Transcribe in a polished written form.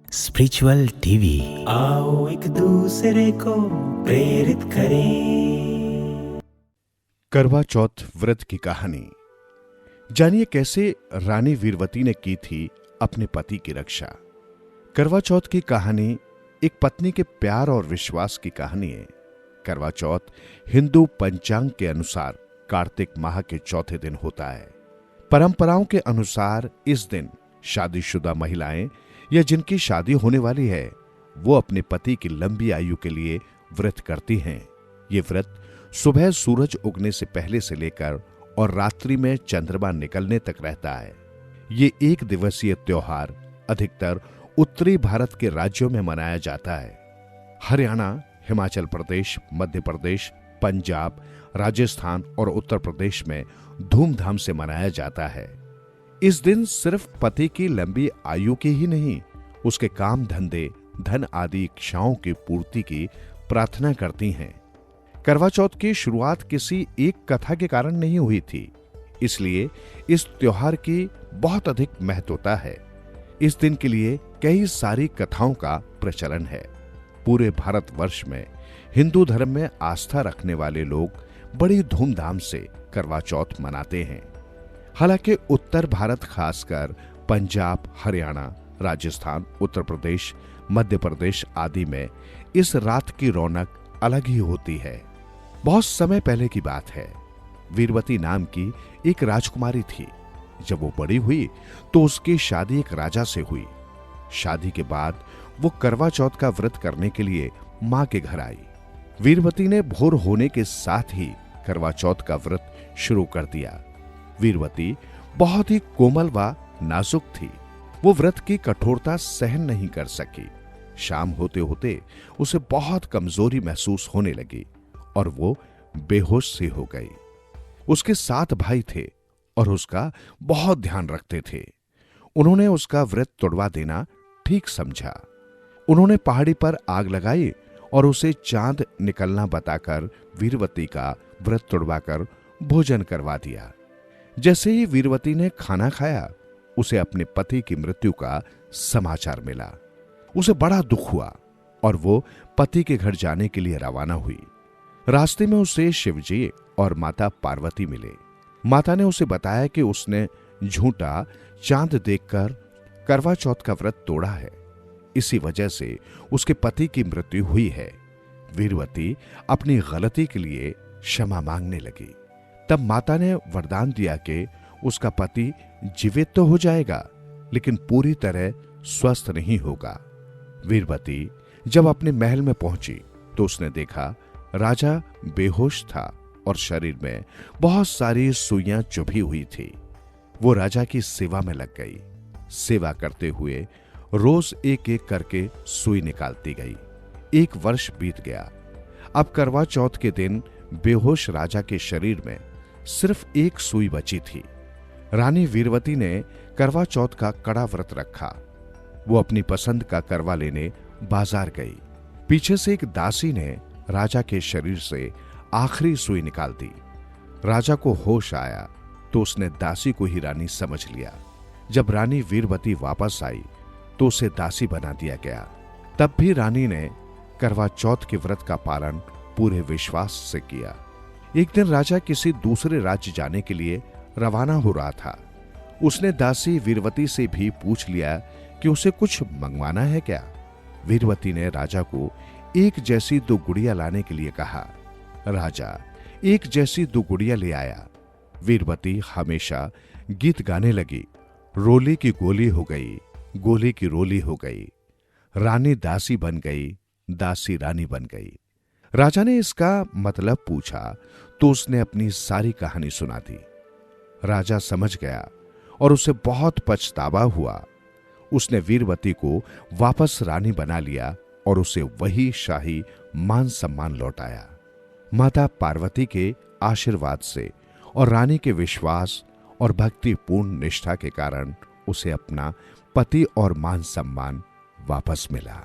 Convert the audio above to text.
Spiritual TV. आओ एक दूसरे को प्रेरित करें। करवा चौथ व्रत की कहानी जानिए कैसे रानी वीरवती ने की थी अपने पति की रक्षा। करवा चौथ की कहानी एक पत्नी के प्यार और विश्वास की कहानी है। करवा चौथ हिंदू पंचांग के अनुसार कार्तिक माह के चौथे दिन होता है। परंपराओं के अनुसार इस दिन शादीशुदा महिलाएं या जिनकी शादी होने वाली है वो अपने पति की लंबी आयु के लिए व्रत करती हैं। ये व्रत सुबह सूरज उगने से पहले से लेकर और रात्रि में चंद्रमा निकलने तक रहता है। ये एक दिवसीय त्योहार अधिकतर उत्तरी भारत के राज्यों में मनाया जाता है। हरियाणा, हिमाचल प्रदेश, मध्य प्रदेश, पंजाब, राजस्थान और उत्तर प्रदेश में धूमधाम से मनाया जाता है। इस दिन सिर्फ पति की लंबी आयु की ही नहीं, उसके काम धंधे, धन आदि इच्छाओं की पूर्ति की प्रार्थना करती हैं। करवा चौथ की शुरुआत किसी एक कथा के कारण नहीं हुई थी, इसलिए इस त्योहार की बहुत अधिक महत्वता है। इस दिन के लिए कई सारी कथाओं का प्रचलन है। पूरे भारतवर्ष में हिंदू धर्म में आस्था रखने वाले लोग बड़ी धूमधाम से करवा चौथ मनाते हैं। हालांकि उत्तर भारत, खासकर पंजाब, हरियाणा, राजस्थान, उत्तर प्रदेश, मध्य प्रदेश आदि में इस रात की रौनक अलग ही होती है। बहुत समय पहले की बात है। वीरवती नाम की एक राजकुमारी थी। जब वो बड़ी हुई तो उसकी शादी एक राजा से हुई। शादी के बाद वो करवा चौथ का व्रत करने के लिए मां के घर आई। वीरवती ने भोर होने के साथ ही करवा चौथ का व्रत शुरू कर दिया। वीरवती बहुत ही कोमल व नाजुक थी। वो व्रत की कठोरता सहन नहीं कर सकी। शाम होते होते उसे बहुत कमजोरी महसूस होने लगी और वो बेहोश सी हो गई। उसके 7 भाई थे और उसका बहुत ध्यान रखते थे। उन्होंने उसका व्रत तोड़वा देना ठीक समझा। उन्होंने पहाड़ी पर आग लगाई और उसे चांद निकलना बताकर वीरवती का व्रत तोड़वाकर भोजन करवा दिया। जैसे ही वीरवती ने खाना खाया, उसे अपने पति की मृत्यु का समाचार मिला। उसे बड़ा दुख हुआ और वो पति के घर जाने के लिए रवाना हुई। रास्ते में उसे शिवजी और माता पार्वती मिले। माता ने उसे बताया कि उसने झूठा चांद देखकर करवा चौथ का व्रत तोड़ा है, इसी वजह से उसके पति की मृत्यु हुई है। वीरवती अपनी गलती के लिए क्षमा मांगने लगी। तब माता ने वरदान दिया कि उसका पति जीवित तो हो जाएगा, लेकिन पूरी तरह स्वस्थ नहीं होगा। वीरवती जब अपने महल में पहुंची तो उसने देखा राजा बेहोश था और शरीर में बहुत सारी सुइयां चुभी हुई थी। वो राजा की सेवा में लग गई। सेवा करते हुए रोज एक एक करके सुई निकालती गई। 1 वर्ष बीत गया। अब करवा चौथ के दिन बेहोश राजा के शरीर में सिर्फ 1 सुई बची थी। रानी वीरवती ने करवा चौथ का कड़ा व्रत रखा। वो अपनी पसंद का करवा लेने बाजार गई। पीछे से एक दासी ने राजा के शरीर से आखिरी सुई निकाल दी। राजा को होश आया तो उसने दासी को ही रानी समझ लिया। जब रानी वीरवती वापस आई तो उसे दासी बना दिया गया। तब भी रानी ने करवा चौथ के व्रत का पालन पूरे विश्वास से किया। एक दिन राजा किसी दूसरे राज्य जाने के लिए रवाना हो रहा था। उसने दासी वीरवती से भी पूछ लिया कि उसे कुछ मंगवाना है क्या। वीरवती ने राजा को एक जैसी 2 गुड़िया लाने के लिए कहा। राजा एक जैसी 2 गुड़िया ले आया। वीरवती हमेशा गीत गाने लगी। रोली की गोली हो गई, गोली की रोली हो गई। रानी दासी बन गई, दासी रानी बन गई। राजा ने इसका मतलब पूछा तो उसने अपनी सारी कहानी सुना दी। राजा समझ गया और उसे बहुत पछतावा हुआ। उसने वीरवती को वापस रानी बना लिया और उसे वही शाही मान सम्मान लौटाया। माता पार्वती के आशीर्वाद से और रानी के विश्वास और भक्तिपूर्ण निष्ठा के कारण उसे अपना पति और मान सम्मान वापस मिला।